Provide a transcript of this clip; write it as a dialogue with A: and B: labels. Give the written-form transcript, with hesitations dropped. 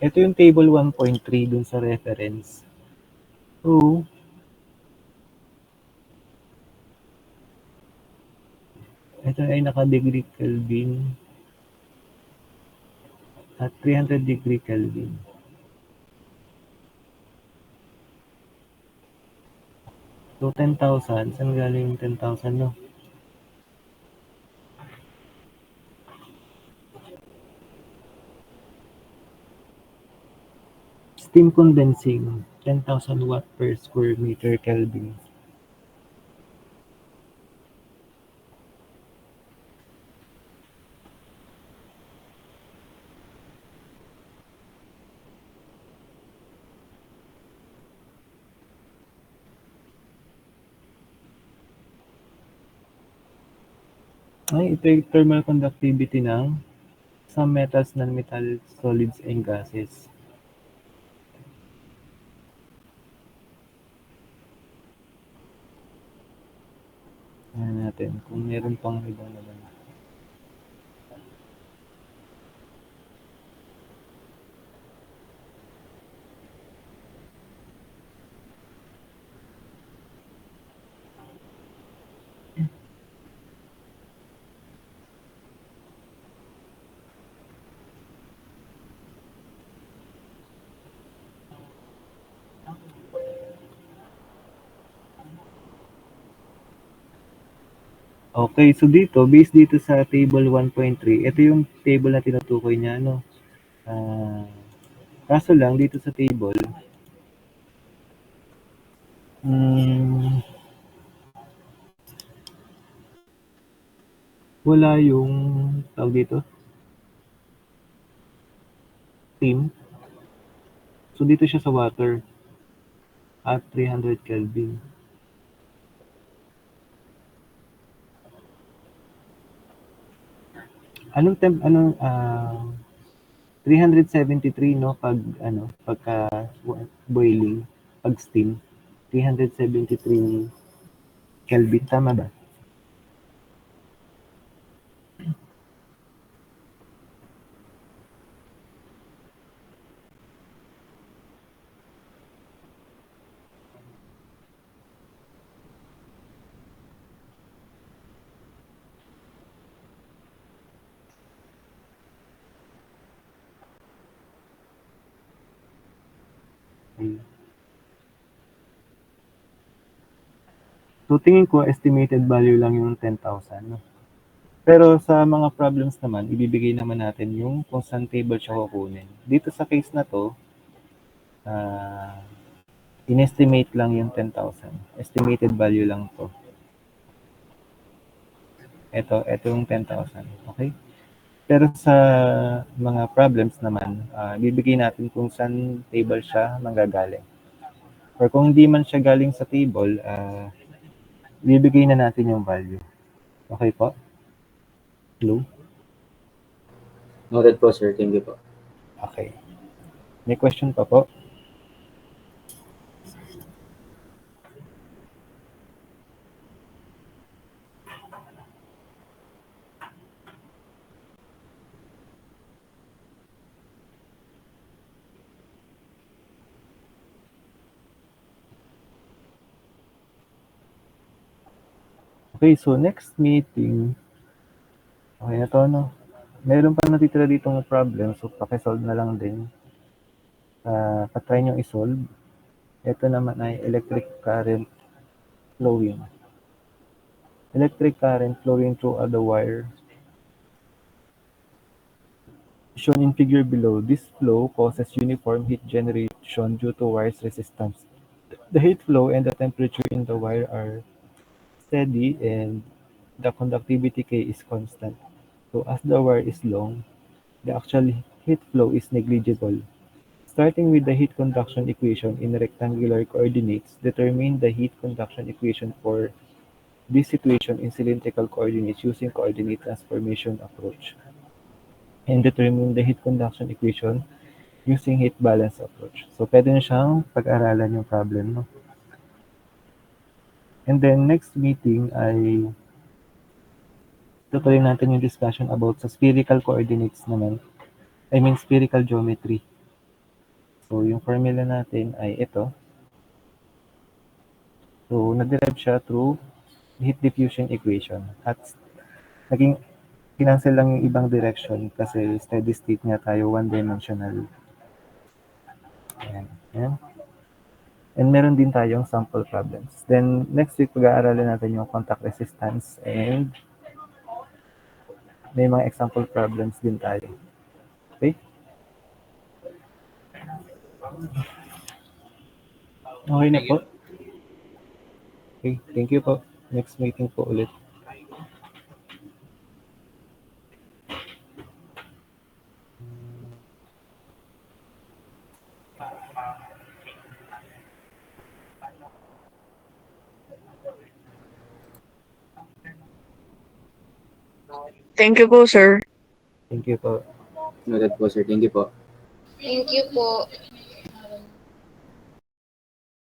A: Ito yung table 1.3 dun sa reference. So, ito ay naka-degree Kelvin at 300 degree Kelvin. So, 10,000. Saan galing yung 10,000, no? Steam condensing, 10,000 watt per square meter Kelvin. Ay, ito yung thermal conductivity ng some metals, non-metal, solids, and gases. Tingnan natin kung meron pang iba naman. Okay, so dito, based dito sa table 1.3, ito yung table na tinutukoy niya, no? Ah, kaso lang, dito sa table, mm, wala yung, tawag dito, steam. So dito siya sa water at 300 Kelvin. Anong 373, no, pag pagka boiling, pag steam, 373 Kelvin, tama ba? Okay. So tingin ko estimated value lang yung 10,000, no? Pero sa mga problems naman, ibibigay naman natin yung kung saan table siya kukunin. Dito sa case na to, ah, inestimate lang yung 10,000. Estimated value lang to. Ito yung 10,000. Okay? Pero sa mga problems naman, bibigay natin kung saan table siya manggagaling. Or kung hindi man siya galing sa table, bibigay na natin yung value. Okay po? Hello?
B: Noted po, sir. Thank you po.
A: Okay. May question pa po? Okay, so next meeting, okay na to, no? Meron pa natitira dito ng problem, so pakisolve na lang din. Patry nyo isolve. Ito naman ay electric current flowing. Electric current flowing through the wire. Shown in figure below, this flow causes uniform heat generation due to wire's resistance. The heat flow and the temperature in the wire are steady and the conductivity K is constant. So as the wire is long, the actual heat flow is negligible. Starting with the heat conduction equation in rectangular coordinates, determine the heat conduction equation for this situation in cylindrical coordinates using coordinate transformation approach. And determine the heat conduction equation using heat balance approach. So, pwede na siyang pag-aralan yung problem, no? And then, next meeting ay tutuloy natin yung discussion about sa spherical coordinates naman. I mean, spherical geometry. So, yung formula natin ay ito. So, na-derive siya through heat diffusion equation. At naging kinancel lang yung ibang direction kasi steady state nga tayo, one-dimensional. Ayan. Ayan. And meron din tayong sample problems. Then, next week, pag-aaralan natin yung contact resistance and may mga example problems din tayo. Okay? Okay na
B: Thank
A: po.
B: you.
A: Okay, thank you po. Next meeting po ulit.
C: Thank you po, sir.
A: Thank you po.
B: Noted po, sir. Thank you po.
D: Thank you po.